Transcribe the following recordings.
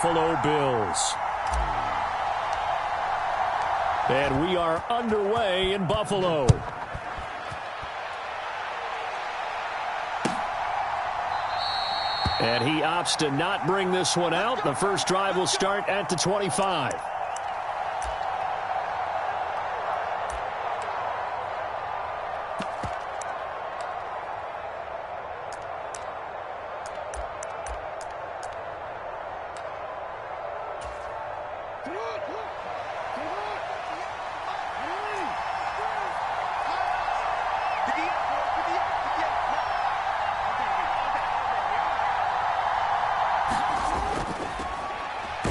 Buffalo Bills. And we are underway in Buffalo. And he opts to not bring this one out. The first drive will start at the 25.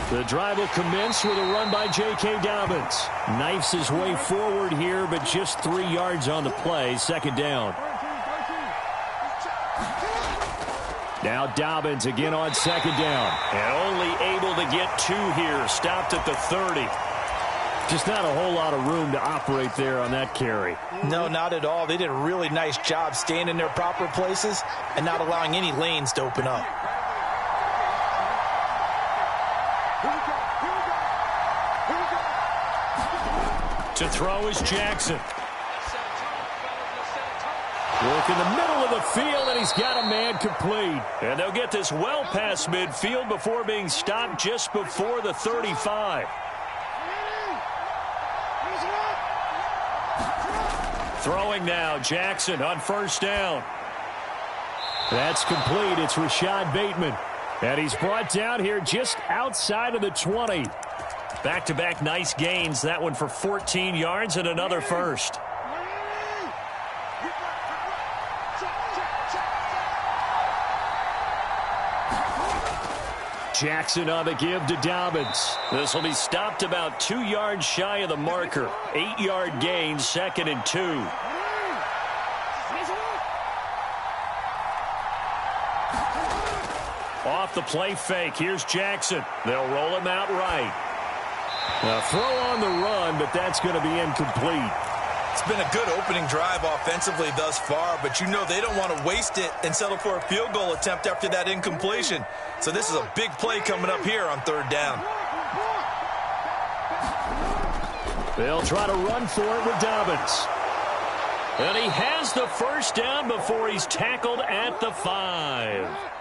The drive will commence with a run by J.K. Dobbins. Knifes his way forward here, but just 3 yards on the play. Second down. Now Dobbins again on second down. And only able to get 2 here. Stopped at the 30. Just not a whole lot of room to operate there on that carry. No, not at all. They did a really nice job staying in their proper places and not allowing any lanes to open up. To throw is Jackson. Work in the middle of the field, and he's got a man complete. And they'll get this well past midfield before being stopped just before the 35. Throwing now, Jackson on first down. That's complete. It's Rashad Bateman. And he's brought down here just outside of the 20. Back-to-back nice gains. That one for 14 yards and another first. Jackson on the give to Dobbins. This will be stopped about 2 yards shy of the marker. 8-yard gain, 2nd and 2. Off the play fake. Here's Jackson. They'll roll him out right. A throw on the run, but that's going to be incomplete. It's been a good opening drive offensively thus far, but you know they don't want to waste it and settle for a field goal attempt after that incompletion. So this is a big play coming up here on third down. They'll try to run for it with Dobbins. And he has the first down before he's tackled at the 5.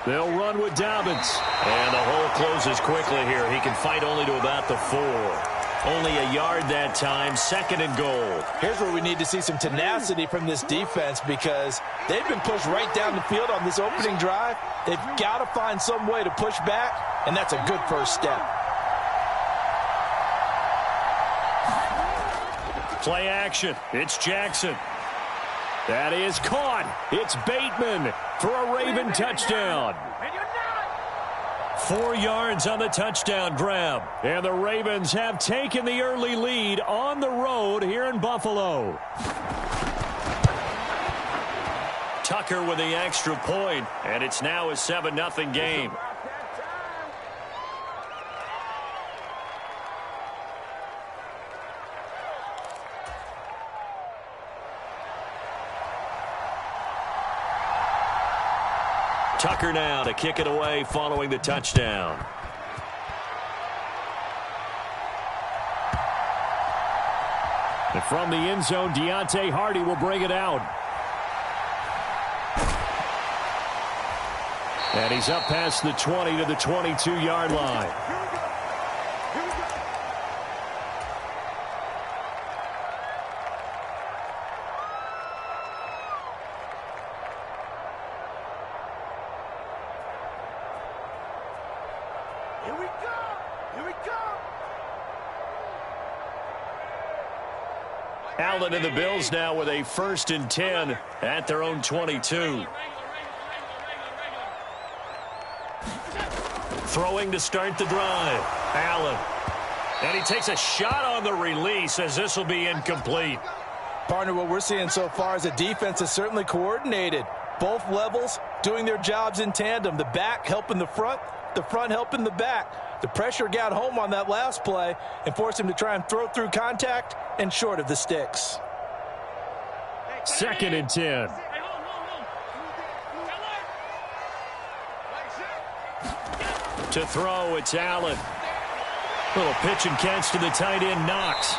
They'll run with Dobbins. And the hole closes quickly here. He can fight only to about the 4. Only a yard that time, 2nd and goal. Here's where we need to see some tenacity from this defense because they've been pushed right down the field on this opening drive. They've got to find some way to push back, and that's a good first step. Play action. It's Jackson. That is caught. It's Bateman for a Raven touchdown. 4 yards on the touchdown grab. And the Ravens have taken the early lead on the road here in Buffalo. Tucker with the extra point, and it's now a 7-0 game. Tucker now to kick it away following the touchdown. And from the end zone, Deontay Hardy will bring it out. And he's up past the 20 to the 22-yard line. Allen and the Bills now with a 1st and 10 at their own 22. Throwing to start the drive. Allen. And he takes a shot on the release as this will be incomplete. Partner, what we're seeing so far is the defense is certainly coordinated. Both levels doing their jobs in tandem. The back helping the front helping the back. The pressure got home on that last play and forced him to try and throw through contact and short of the sticks. 2nd and 10. To throw, it's Allen. Little pitch and catch to the tight end, Knox.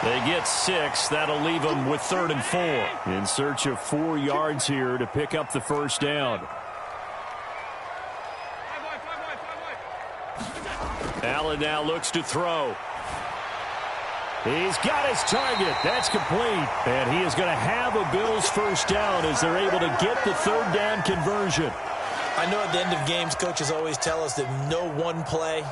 They get 6. That'll leave them with 3rd and 4. In search of 4 yards here to pick up the first down. Allen now looks to throw. He's got his target. That's complete. And he is going to have a Bills first down as they're able to get the 3rd down conversion. I know at the end of games, coaches always tell us that no one play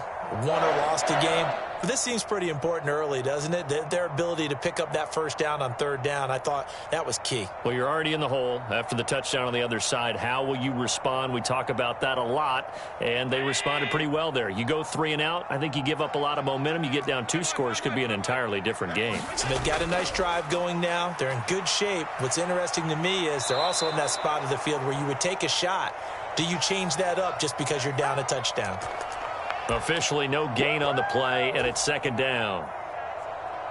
won or lost a game. But this seems pretty important early, doesn't it? Their ability to pick up that first down on 3rd down, I thought that was key. Well, you're already in the hole after the touchdown on the other side. How will you respond? We talk about that a lot, and they responded pretty well there. You go 3 and out, I think you give up a lot of momentum. You get down 2 scores, could be an entirely different game. So they've got a nice drive going now. They're in good shape. What's interesting to me is they're also in that spot of the field where you would take a shot. Do you change that up just because you're down a touchdown? Officially no gain on the play, and it's 2nd down.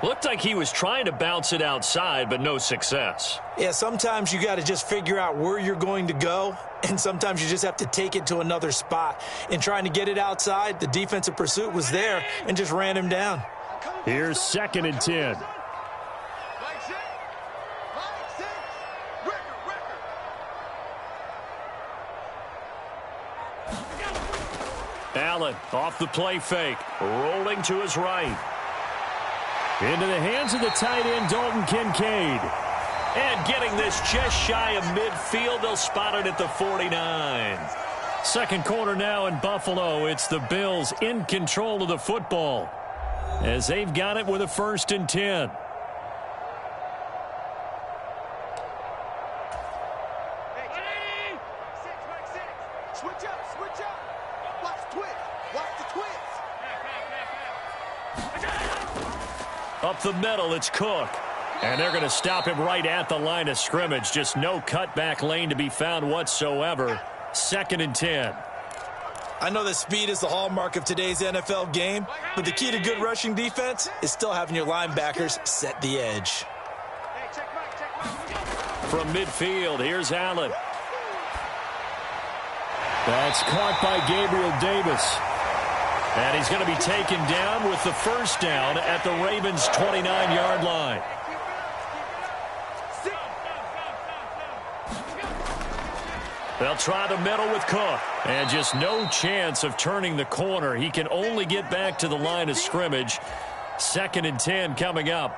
Looked like he was trying to bounce it outside, but no success. Yeah, sometimes you got to just figure out where you're going to go, and sometimes you just have to take it to another spot. In trying to get it outside, the defensive pursuit was there and just ran him down. Here's 2nd and 10. Allen off the play fake, rolling to his right. Into the hands of the tight end, Dalton Kincaid. And getting this just shy of midfield, they'll spot it at the 49. Second quarter now in Buffalo. It's the Bills in control of the football as they've got it with a 1st and 10. Up the middle, it's Cook. And they're going to stop him right at the line of scrimmage. Just no cutback lane to be found whatsoever. 2nd and 10. I know that speed is the hallmark of today's NFL game, but the key to good rushing defense is still having your linebackers set the edge. From midfield, here's Allen. That's caught by Gabriel Davis. And he's going to be taken down with the first down at the Ravens' 29-yard line. They'll try the middle with Cook. And just no chance of turning the corner. He can only get back to the line of scrimmage. 2nd and 10 coming up.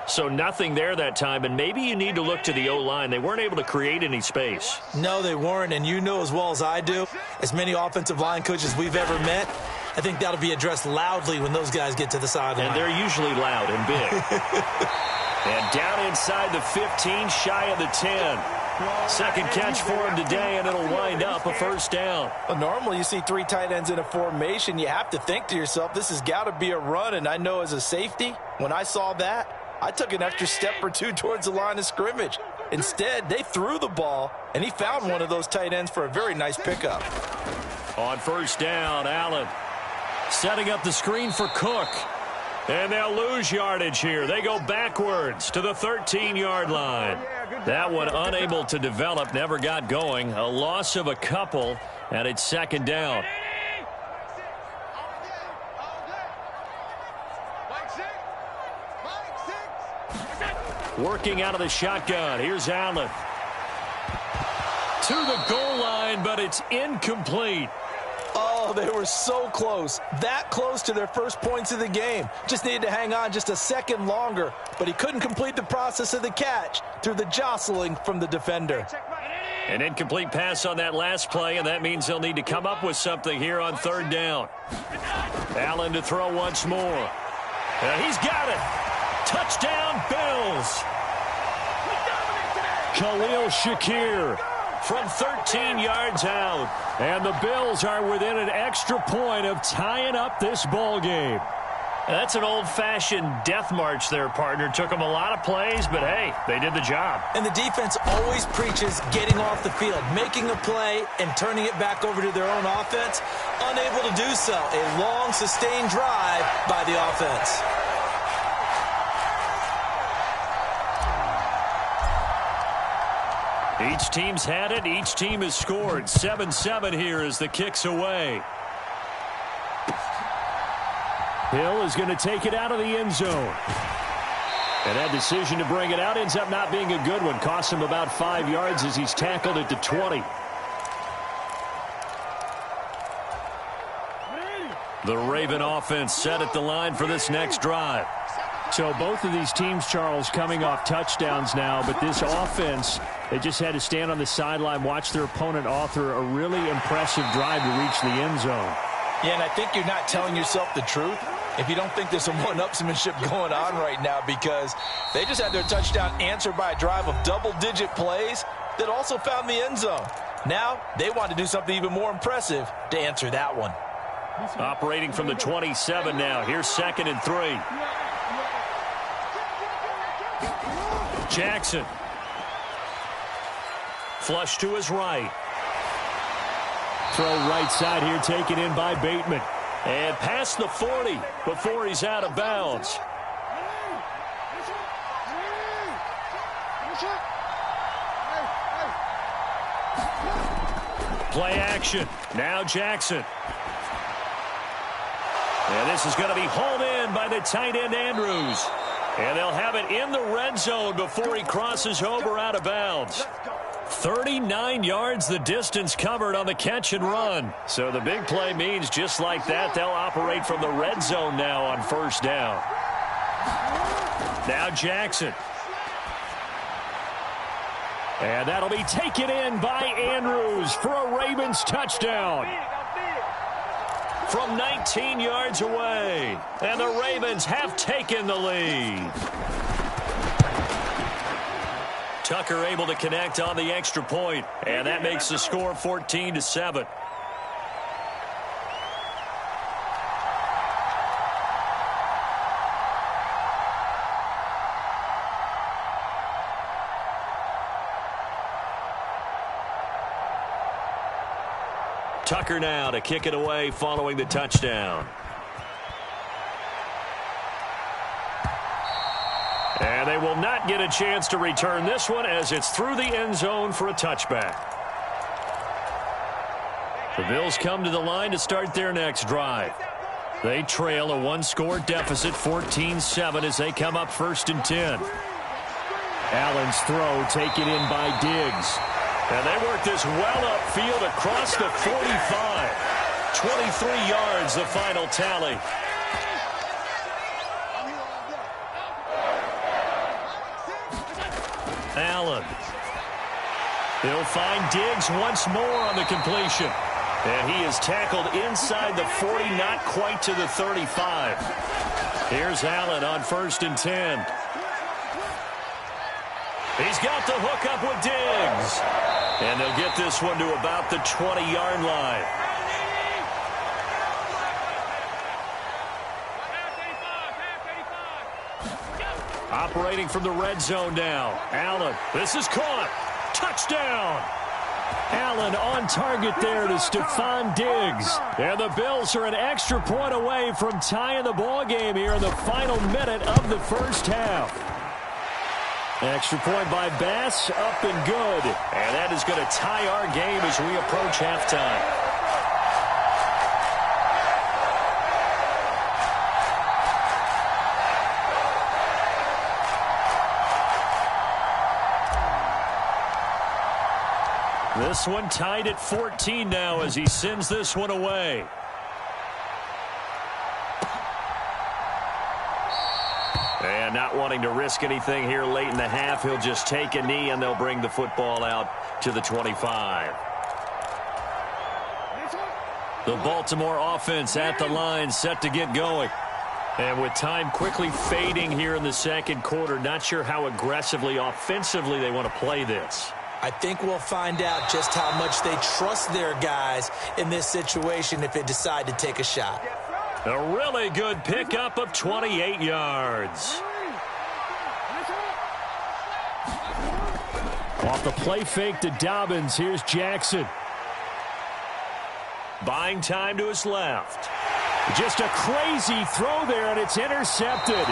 So nothing there that time, and maybe you need to look to the O-line. They weren't able to create any space. No, they weren't, and you know as well as I do, as many offensive line coaches we've ever met, I think that'll be addressed loudly when those guys get to the sideline. And they're usually loud and big. And down inside the 15, shy of the 10. Second catch for him today, and it'll wind up a first down. Well, normally you see 3 tight ends in a formation. You have to think to yourself, this has got to be a run, and I know as a safety, when I saw that, I took an extra step or 2 towards the line of scrimmage. Instead, they threw the ball, and he found one of those tight ends for a very nice pickup. On first down, Allen setting up the screen for Cook. And they'll lose yardage here. They go backwards to the 13-yard line. That one unable to develop, never got going. A loss of a couple, and it's 2nd down. Working out of the shotgun. Here's Allen. To the goal line, but it's incomplete. Oh, they were so close. That close to their first points of the game. Just needed to hang on just a second longer, but he couldn't complete the process of the catch through the jostling from the defender. An incomplete pass on that last play, and that means they'll need to come up with something here on 3rd down. Allen to throw once more. He's got it. Touchdown, Bills. Khalil Shakir from 13 yards out. And the Bills are within an extra point of tying up this ball game. That's an old-fashioned death march there, partner. Took them a lot of plays, but hey, they did the job. And the defense always preaches getting off the field, making a play, and turning it back over to their own offense. Unable to do so. A long, sustained drive by the offense. Each team's had it. Each team has scored. 7-7 here as the kick's away. Hill is going to take it out of the end zone. And that decision to bring it out ends up not being a good one. Costs him about 5 yards as he's tackled at the 20. The Raven offense set at the line for this next drive. So both of these teams, Charles, coming off touchdowns now, but this offense, they just had to stand on the sideline, watch their opponent author a really impressive drive to reach the end zone. Yeah, and I think you're not telling yourself the truth if you don't think there's some one-upsmanship going on right now, because they just had their touchdown answered by a drive of double-digit plays that also found the end zone. Now they want to do something even more impressive to answer that one. Operating from the 27 now. Here's 2nd and 3. Jackson. Flush to his right. Throw right side here taken in by Bateman. And past the 40 before he's out of bounds. Play action. Now Jackson. And this is going to be hauled in by the tight end Andrews. And they'll have it in the red zone before he crosses over out of bounds. 39 yards the distance covered on the catch and run. So the big play means just like that, they'll operate from the red zone now on 1st down. Now Jackson. And that'll be taken in by Andrews for a Ravens touchdown. From 19 yards away. And the Ravens have taken the lead. Tucker able to connect on the extra point, and that makes the score 14-7. Tucker now to kick it away following the touchdown. And they will not get a chance to return this one as it's through the end zone for a touchback. The Bills come to the line to start their next drive. They trail a 1-score deficit, 14-7, as they come up 1st and 10. Allen's throw taken in by Diggs. And they work this well upfield across the 45. 23 yards, the final tally. Allen. He'll find Diggs once more on the completion. And he is tackled inside the 40, not quite to the 35. Here's Allen on 1st and 10. He's got the hook up with Diggs. And they'll get this one to about the 20-yard line. Operating from the red zone now. Allen, this is caught. Touchdown. Allen on target there to Stephon Diggs. And the Bills are an extra point away from tying the ball game here in the final minute of the 1st half. Extra point by Bass, up and good. And that is going to tie our game as we approach halftime. This one tied at 14 now as he sends this one away. And not wanting to risk anything here late in the half, he'll just take a knee and they'll bring the football out to the 25. The Baltimore offense at the line, set to get going. And with time quickly fading here in the 2nd quarter, not sure how aggressively, offensively they want to play this. I think we'll find out just how much they trust their guys in this situation if they decide to take a shot. A really good pickup of 28 yards. Off the play fake to Dobbins, here's Jackson. Buying time to his left. Just a crazy throw there, and it's intercepted.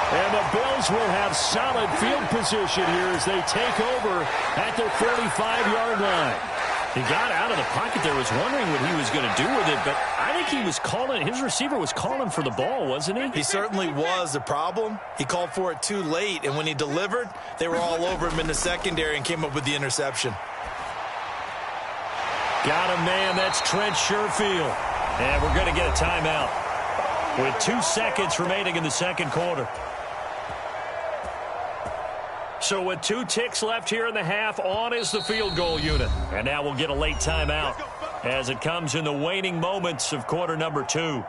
And the Bills will have solid field position here as they take over at their 45-yard line. He got out of the pocket there, was wondering what he was going to do with it, but I think he was calling, his receiver was calling for the ball, wasn't he? He certainly was. The problem, he called for it too late, and when he delivered, they were all over him in the secondary and came up with the interception. Got a man, that's Trent Sherfield. And we're going to get a timeout with 2 seconds remaining in the second quarter. So with 2 ticks left here in the half, on is the field goal unit. And now we'll get a late timeout as it comes in the waning moments of quarter number 2.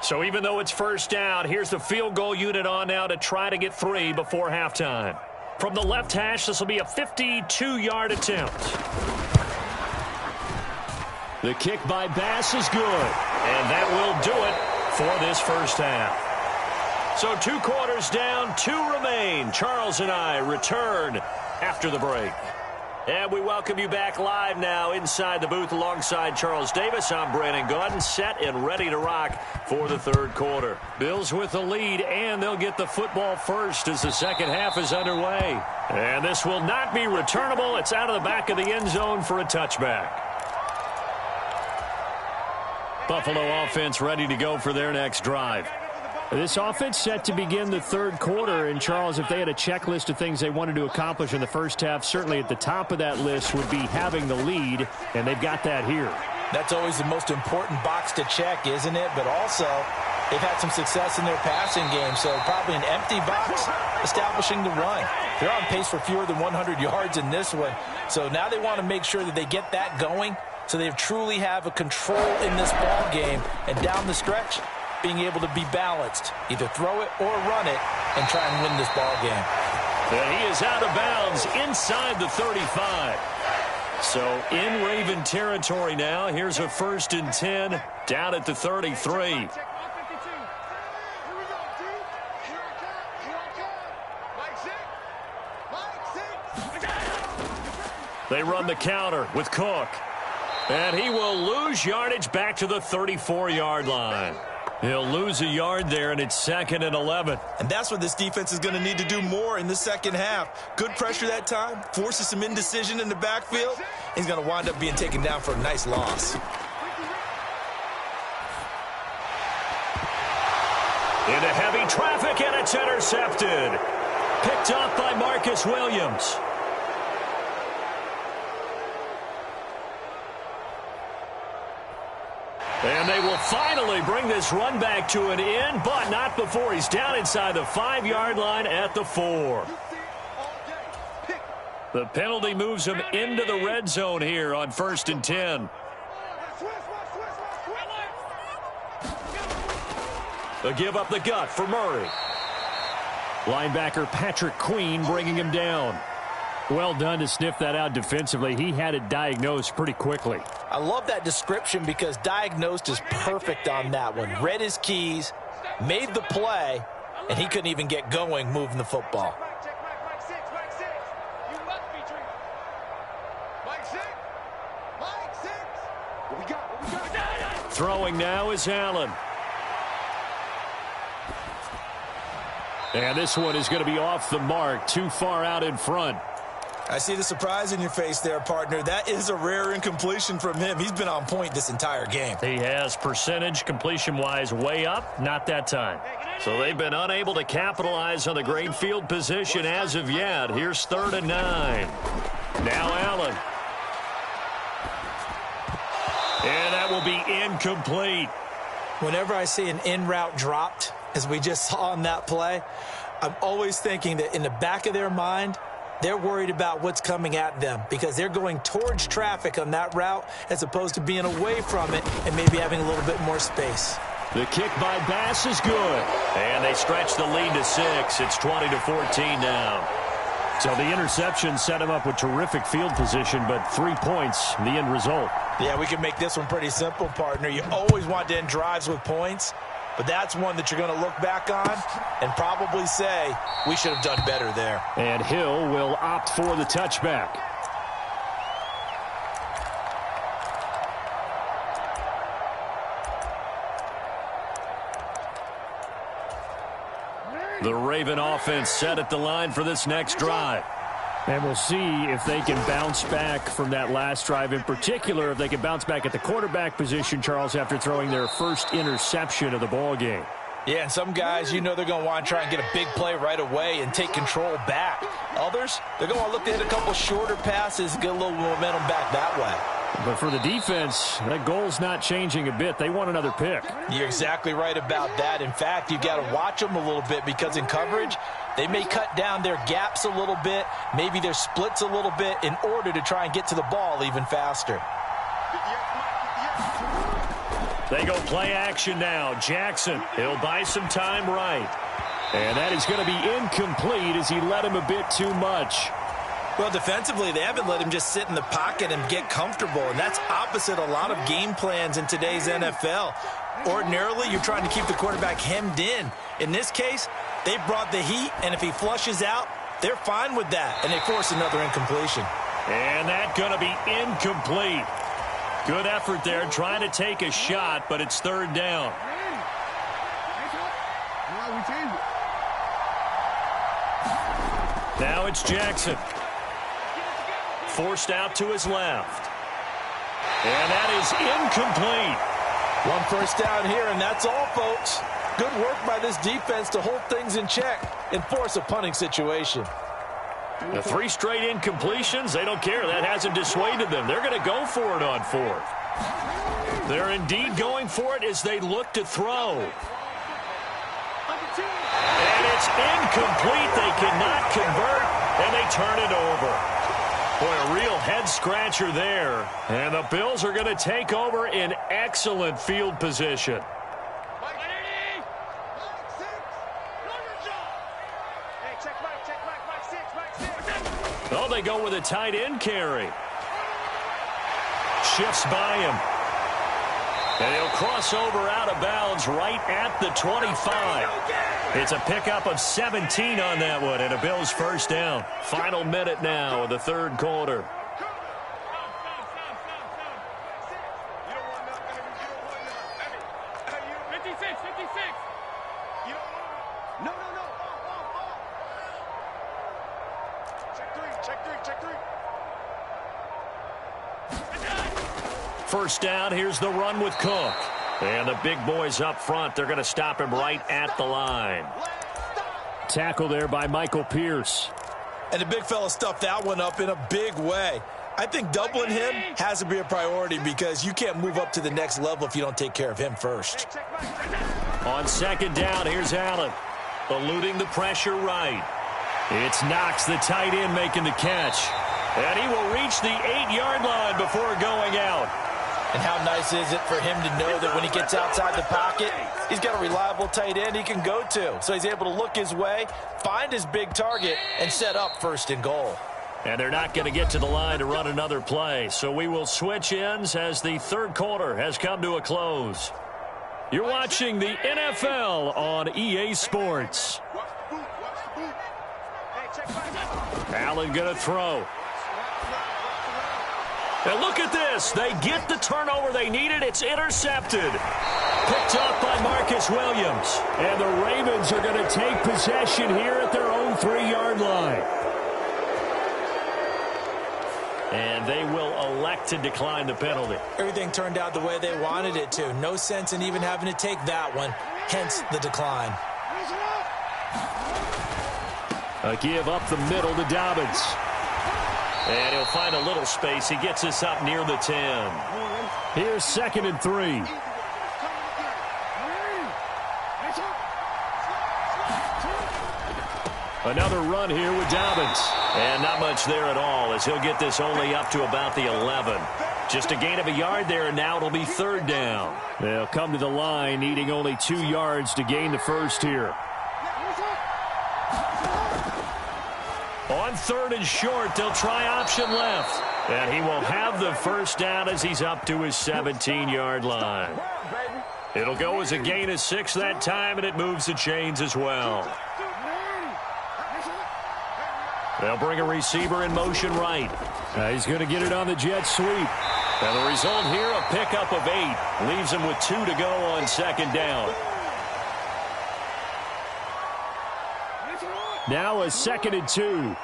So even though it's first down, here's the field goal unit on now to try to get 3 before halftime. From the left hash, this will be a 52-yard attempt. The kick by Bass is good. And that will do it for this first half. So 2 quarters down, 2 remain. Charles and I return after the break. And we welcome you back live now inside the booth alongside Charles Davis. I'm Brandon Gaudin, set and ready to rock for the third quarter. Bills with the lead, and they'll get the football first as the second half is underway. And this will not be returnable. It's out of the back of the end zone for a touchback. Buffalo offense ready to go for their next drive. This offense set to begin the third quarter, and Charles, if they had a checklist of things they wanted to accomplish in the first half, certainly at the top of that list would be having the lead, and they've got that here. That's always the most important box to check, isn't it? But also, they've had some success in their passing game, so probably an empty box establishing the run. They're on pace for fewer than 100 yards in this one, so now they want to make sure that they get that going so they truly have a control in this ball game, and down the stretch, being able to be balanced, either throw it or run it, and try and win this ball game. And he is out of bounds inside the 35. So in Raven territory now. Here's a 1st and 10 down at the 33. They run the counter with Cook. And he will lose yardage back to the 34-yard line. He'll lose a yard there, and it's 2nd and 11. And that's what this defense is going to need to do more in the second half. Good pressure that time, forces some indecision in the backfield. He's going to wind up being taken down for a nice loss. Into heavy traffic, and it's intercepted. Picked up by Marcus Williams. And they will finally bring this run back to an end, but not before he's down inside the 5-yard line at the 4. The penalty moves him into the red zone here on 1st and 10. They'll give up the gut for Murray. Linebacker Patrick Queen bringing him down. Well done to sniff that out defensively. He had it diagnosed pretty quickly. I love that description because diagnosed is perfect on that one. Read his keys, made the play, and he couldn't even get going moving the football. Throwing now is Allen. And this one is going to be off the mark, too far out in front. I see the surprise in your face there, partner. That is a rare incompletion from him. He's been on point this entire game. He has percentage completion-wise way up, not that time. So they've been unable to capitalize on the great field position as of yet. Here's 3rd and 9. Now Allen. And that will be incomplete. Whenever I see an in-route dropped, as we just saw on that play, I'm always thinking that in the back of their mind, they're worried about what's coming at them because they're going towards traffic on that route as opposed to being away from it and maybe having a little bit more space. The kick by Bass is good. And they stretch the lead to 6. It's 20-14 now. So the interception set him up with terrific field position, but 3 points, the end result. Yeah, we can make this one pretty simple, partner. You always want to end drives with points, but that's one that you're going to look back on and probably say, we should have done better there. And Hill will opt for the touchback. The Raven offense set at the line for this next drive. And we'll see if they can bounce back from that last drive, in particular, if they can bounce back at the quarterback position, Charles, after throwing their first interception of the ball game. Yeah, and some guys, you know, they're going to want to try and get a big play right away and take control back. Others, they're going to look to hit a couple shorter passes, get a little momentum back that way. But for the defense, that goal's not changing a bit. They want another pick. You're exactly right about that. In fact, you've got to watch them a little bit because in coverage, they may cut down their gaps a little bit, maybe their splits a little bit in order to try and get to the ball even faster. They go play action now. Jackson, he'll buy some time right. And that is going to be incomplete as he led him a bit too much. Well, defensively, they haven't let him just sit in the pocket and get comfortable, and that's opposite a lot of game plans in today's NFL. Ordinarily, you're trying to keep the quarterback hemmed in. In this case, they brought the heat, and if he flushes out, they're fine with that, and they force another incompletion. And that's going to be incomplete. Good effort there, trying to take a shot, but it's third down. Now it's Jackson. Forced out to his left. And that is incomplete. One first down here, and that's all, folks. Good work by this defense to hold things in check and force a punting situation. The 3 straight incompletions, they don't care. That hasn't dissuaded them. They're going to go for it on 4th. They're indeed going for it as they look to throw. And it's incomplete. They cannot convert, and they turn it over. Boy, a real head-scratcher there. And the Bills are going to take over in excellent field position. Oh, they go with a tight end carry. Shifts by him. And he'll cross over out of bounds right at the 25. It's a pickup of 17 on that one and a Bills first down. Final minute now of the third quarter. First down, here's the run with Cook. And the big boys up front, they're going to stop him right at the line. Tackle there by Michael Pierce. And the big fella stuffed that one up in a big way. I think doubling him has to be a priority because you can't move up to the next level if you don't take care of him first. On second down, here's Allen. Eluding the pressure right. It's Knox, the tight end, making the catch. And he will reach the 8-yard line before going out. And how nice is it for him to know that when he gets outside the pocket, he's got a reliable tight end he can go to. So he's able to look his way, find his big target, and set up first and goal. And they're not going to get to the line to run another play. So we will switch ends as the third quarter has come to a close. You're watching the NFL on EA Sports. Allen going to throw. And look at this. They get the turnover they needed. It's intercepted. Picked up by Marcus Williams. And the Ravens are going to take possession here at their own 3-yard line. And they will elect to decline the penalty. Everything turned out the way they wanted it to. No sense in even having to take that one. Hence the decline. A give up the middle to Dobbins. And he'll find a little space. He gets us up near the 10. Here's 2nd and 3. Another run here with Dobbins. And not much there at all as he'll get this only up to about the 11. Just a gain of a yard there, and now it'll be third down. They'll come to the line needing only 2 yards to gain the first here. On 3rd and short, they'll try option left. And he will have the first down as he's up to his 17-yard line. It'll go as a gain of 6 that time, and it moves the chains as well. They'll bring a receiver in motion right. He's going to get it on the jet sweep. And the result here, a pickup of 8. Leaves him with 2 to go on second down. Now a 2nd and 2.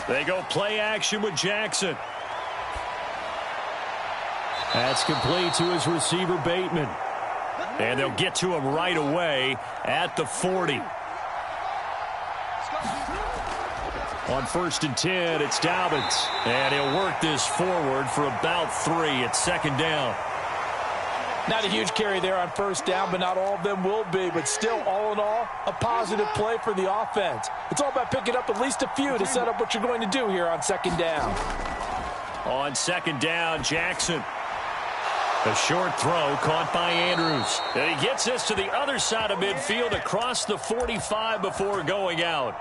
They go play action with Jackson. That's complete to his receiver, Bateman. And they'll get to him right away at the 40. On 1st and 10, it's Dobbins. And he'll work this forward for about 3. It's 2nd down. Not a huge carry there on 1st down, but not all of them will be. But still, all in all, a positive play for the offense. It's all about picking up at least a few to set up what you're going to do here on 2nd down. On 2nd down, Jackson. A short throw caught by Andrews. And he gets this to the other side of midfield across the 45 before going out.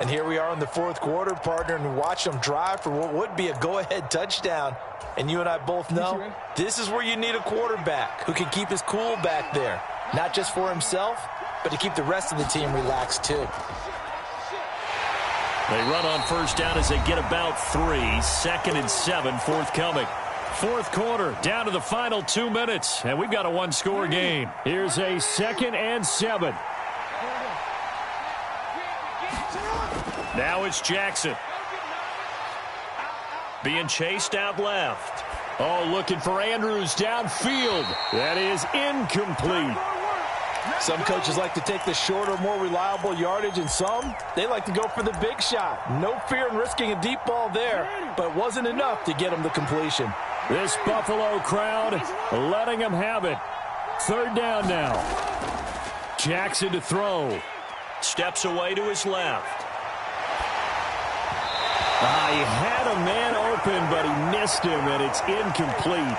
And here we are in the 4th quarter, partner, and watch them drive for what would be a go-ahead touchdown. And you and I both know this is where you need a quarterback who can keep his cool back there. Not just for himself, but to keep the rest of the team relaxed too. They run on 1st down as they get about 3. 2nd and 7 forthcoming. 4th quarter, down to the final 2 minutes, and we've got a 1-score game. Here's a 2nd and 7. Now it's Jackson. Being chased out left. Oh, looking for Andrews downfield. That is incomplete. Some coaches like to take the shorter, more reliable yardage, and some, they like to go for the big shot. No fear in risking a deep ball there, but it wasn't enough to get him the completion. This Buffalo crowd letting them have it. 3rd down now. Jackson to throw. Steps away to his left. He had a man open, but he missed him, and it's incomplete.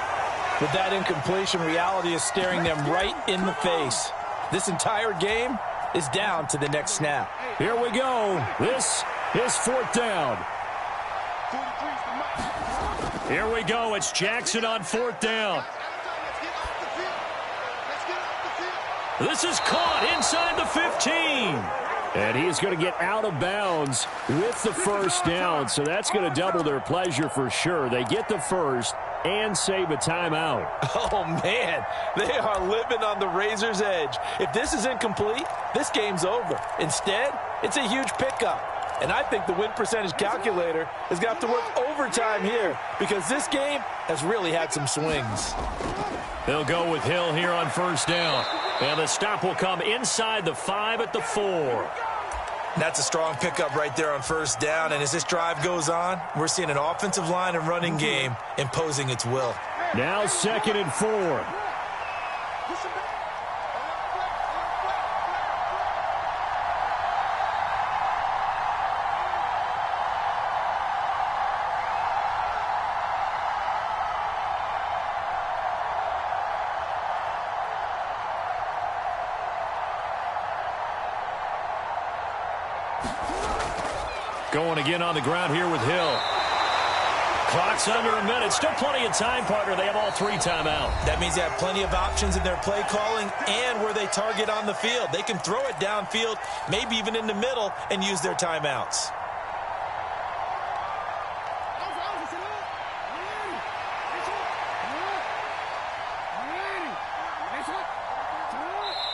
With that incompletion, reality is staring them right in the face. This entire game is down to the next snap. Here we go. This is 4th down. Here we go. It's Jackson on 4th down. This is caught inside the 15. And he's going to get out of bounds with the 1st down. So that's going to double their pleasure for sure. They get the 1st and save a timeout. Oh, man. They are living on the razor's edge. If this is incomplete, this game's over. Instead, it's a huge pickup. And I think the win percentage calculator is going to have to work overtime here because this game has really had some swings. They'll go with Hill here on 1st down. And the stop will come inside the 5 at the 4. That's a strong pickup right there on 1st down. And as this drive goes on, we're seeing an offensive line and running game imposing its will. Now 2nd and 4. Going again on the ground here with Hill. Clock's under a minute. Still plenty of time, partner. They have all 3 timeout. That means they have plenty of options in their play calling and where they target on the field. They can throw it downfield, maybe even in the middle, and use their timeouts.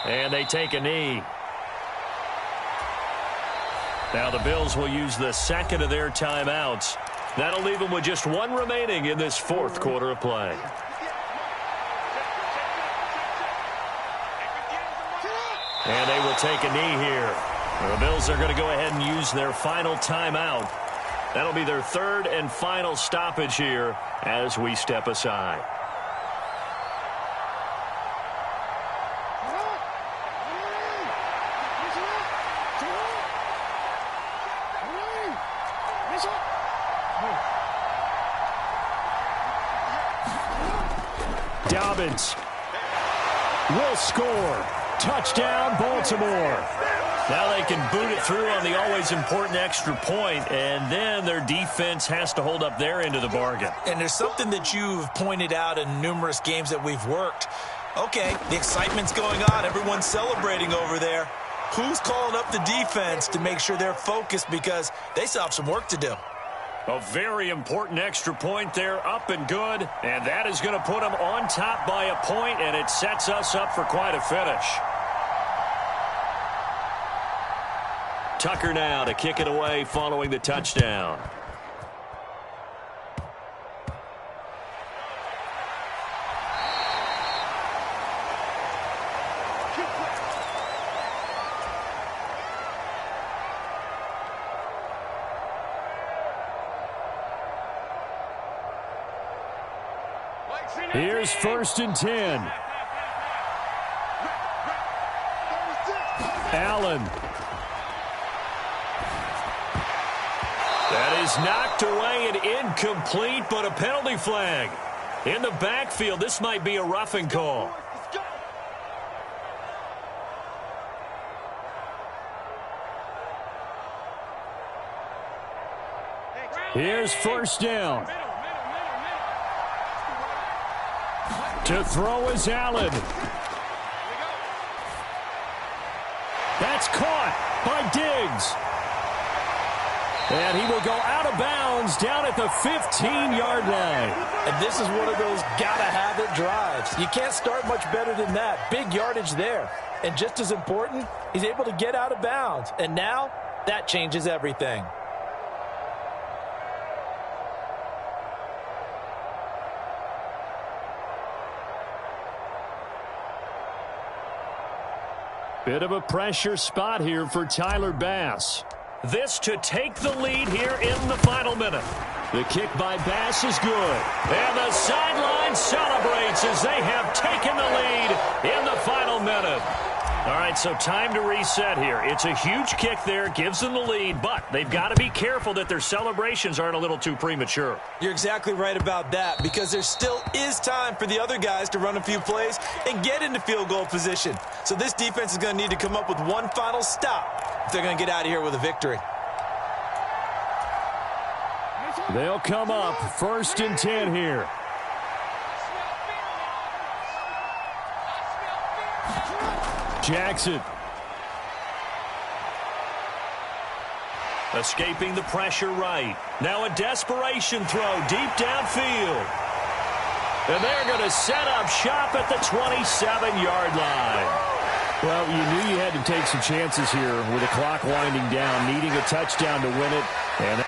And they take a knee. Now the Bills will use the 2nd of their timeouts. That'll leave them with just 1 remaining in this 4th quarter of play. And they will take a knee here. The Bills are going to go ahead and use their final timeout. That'll be their 3rd and final stoppage here as we step aside. Dobbins will score. Touchdown, Baltimore. Now they can boot it through on the always important extra point, and then their defense has to hold up their end of the bargain. And there's something that you've pointed out in numerous games that we've worked. Okay, the excitement's going on. Everyone's celebrating over there. Who's calling up the defense to make sure they're focused because they still have some work to do? A very important extra point there, up and good. And that is going to put them on top by a point, and it sets us up for quite a finish. Tucker now to kick it away following the touchdown. Here's 1st and 10. Allen. That is knocked away and incomplete, but a penalty flag. In the backfield, this might be a roughing call. Here's 1st down. To throw is Allen. That's caught by Diggs. And he will go out of bounds down at the 15-yard line. And this is one of those gotta-have-it drives. You can't start much better than that. Big yardage there. And just as important, he's able to get out of bounds. And now, that changes everything. Bit of a pressure spot here for Tyler Bass. This to take the lead here in the final minute. The kick by Bass is good. And the sideline celebrates as they have taken the lead in the final minute. All right, so time to reset here. It's a huge kick there, gives them the lead, but they've got to be careful that their celebrations aren't a little too premature. You're exactly right about that, because there still is time for the other guys to run a few plays and get into field goal position. So this defense is going to need to come up with one final stop if they're going to get out of here with a victory. They'll come up 1st and 10 here. Jackson. Escaping the pressure right. Now a desperation throw deep downfield. And they're going to set up shop at the 27-yard line. Well, you knew you had to take some chances here with the clock winding down, needing a touchdown to win it. And